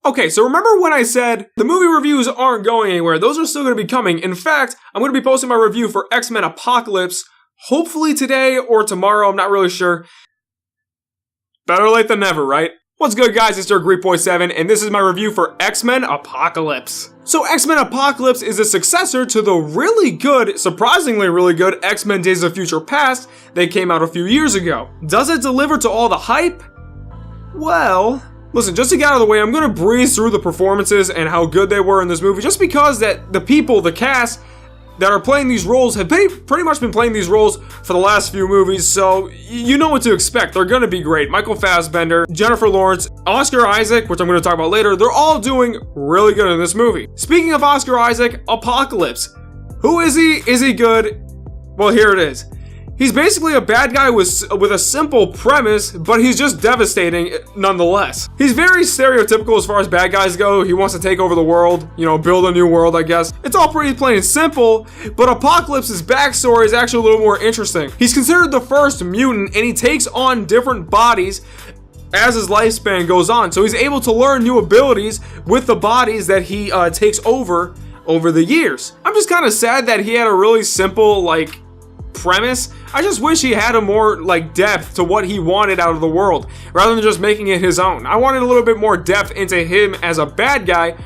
Okay, so remember when I said the movie reviews aren't going anywhere? Those are still going to be coming. In fact, I'm going to be posting my review for X-Men Apocalypse, hopefully today or tomorrow, I'm not really sure. Better late than never, right? What's good, guys? It's your GreekBoy7, and this is my review for X-Men Apocalypse. So X-Men Apocalypse is a successor to the really good, surprisingly really good, X-Men Days of Future Past that came out a few years ago. Does it deliver to all the hype? Well, listen, just to get out of the way, I'm gonna breeze through the performances and how good they were in this movie, just because that the people, the cast, that are playing these roles have pretty much been playing these roles for the last few movies, so you know what to expect. They're gonna be great. Michael Fassbender, Jennifer Lawrence, Oscar Isaac, which I'm gonna talk about later, they're all doing really good in this movie. Speaking of Oscar Isaac, Apocalypse. Who is he? Is he good? Well, here it is. He's basically a bad guy with a simple premise, but he's just devastating nonetheless. He's very stereotypical as far as bad guys go. He wants to take over the world, you know, build a new world, I guess. It's all pretty plain and simple, but Apocalypse's backstory is actually a little more interesting. He's considered the first mutant, and he takes on different bodies as his lifespan goes on. So he's able to learn new abilities with the bodies that he takes over the years. I'm just kind of sad that he had a really simple, like, premise. I just wish he had a more like depth to what he wanted out of the world rather than just making it his own. I wanted a little bit more depth into him as a bad guy,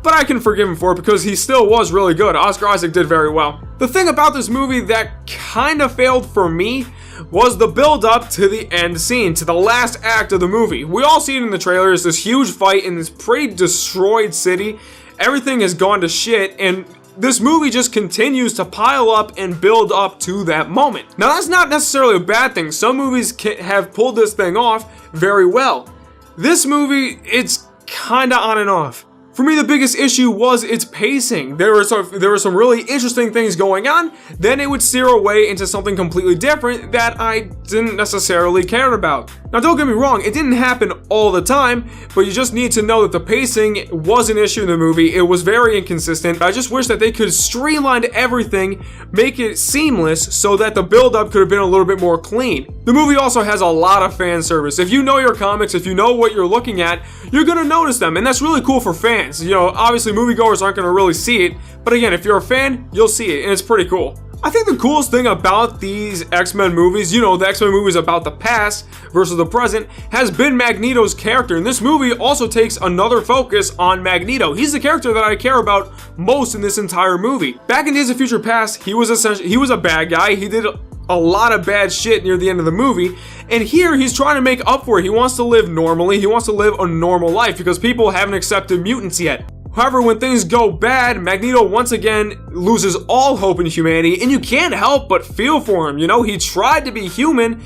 but I can forgive him for it because he still was really good. Oscar Isaac did very well. The thing about this movie that kind of failed for me was the build up to the end scene, to the last act of the movie. We all see it in the trailers, this huge fight in this pretty destroyed city. Everything has gone to shit, and this movie just continues to pile up and build up to that moment. Now, that's not necessarily a bad thing. Some movies have pulled this thing off very well. This movie, it's kind of on and off. For me, the biggest issue was its pacing. There were some really interesting things going on, then it would steer away into something completely different that I didn't necessarily care about. Now, don't get me wrong, it didn't happen all the time, but you just need to know that the pacing was an issue in the movie. It was very inconsistent. I just wish that they could streamline everything, make it seamless, so that the build-up could have been a little bit more clean. The movie also has a lot of fan service. If you know your comics, if you know what you're looking at, you're gonna notice them, and that's really cool for fans. You know, obviously moviegoers aren't gonna really see it, but again, if you're a fan, you'll see it, and it's pretty cool. I think the coolest thing about these X-Men movies, you know, the X-Men movies about the past versus the present, has been Magneto's character. And this movie also takes another focus on Magneto. He's the character that I care about most in this entire movie. Back in Days of Future Past, he was a bad guy. He did a lot of bad shit near the end of the movie. And here, he's trying to make up for it. He wants to live normally. He wants to live a normal life because people haven't accepted mutants yet. However, when things go bad, Magneto once again loses all hope in humanity, and you can't help but feel for him. You know, he tried to be human,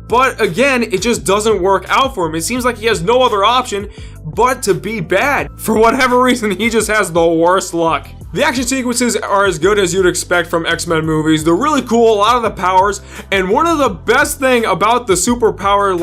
but again, it just doesn't work out for him. It seems like he has no other option but to be bad. For whatever reason, he just has the worst luck. The action sequences are as good as you'd expect from X-Men movies. They're really cool, a lot of the powers, and one of the best thing about the superpower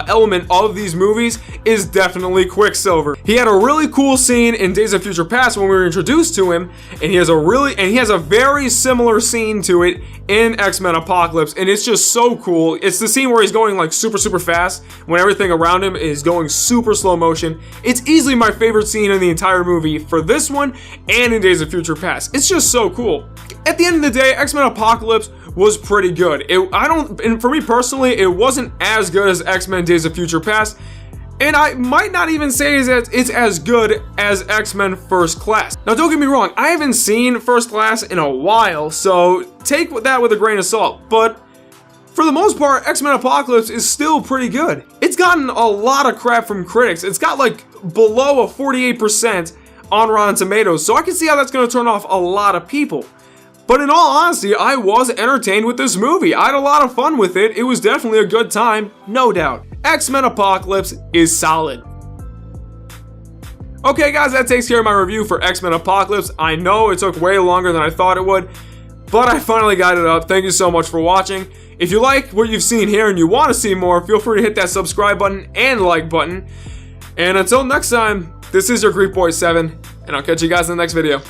element of these movies is definitely Quicksilver. He had a really cool scene in Days of Future Past when we were introduced to him, and he has a very similar scene to it in X-Men Apocalypse, and it's just so cool. It's the scene where he's going like super fast when everything around him is going super slow motion. It's easily my favorite scene in the entire movie for this one and in Days of Future Past. It's just so cool. At the end of the day, X-Men Apocalypse was pretty good. And for me personally, it wasn't as good as X-Men Days of Future Past, and I might not even say that it's as good as X-Men First Class. Now, don't get me wrong, I haven't seen First Class in a while, so take that with a grain of salt, but for the most part, X-Men Apocalypse is still pretty good. It's gotten a lot of crap from critics. It's got like below a 48% on Rotten Tomatoes, so I can see how that's going to turn off a lot of people. But in all honesty, I was entertained with this movie. I had a lot of fun with it. It was definitely a good time, no doubt. X-Men Apocalypse is solid. Okay guys, that takes care of my review for X-Men Apocalypse. I know it took way longer than I thought it would, but I finally got it up. Thank you so much for watching. If you like what you've seen here and you want to see more, feel free to hit that subscribe button and like button. And until next time, this is your GreekBoy7, and I'll catch you guys in the next video.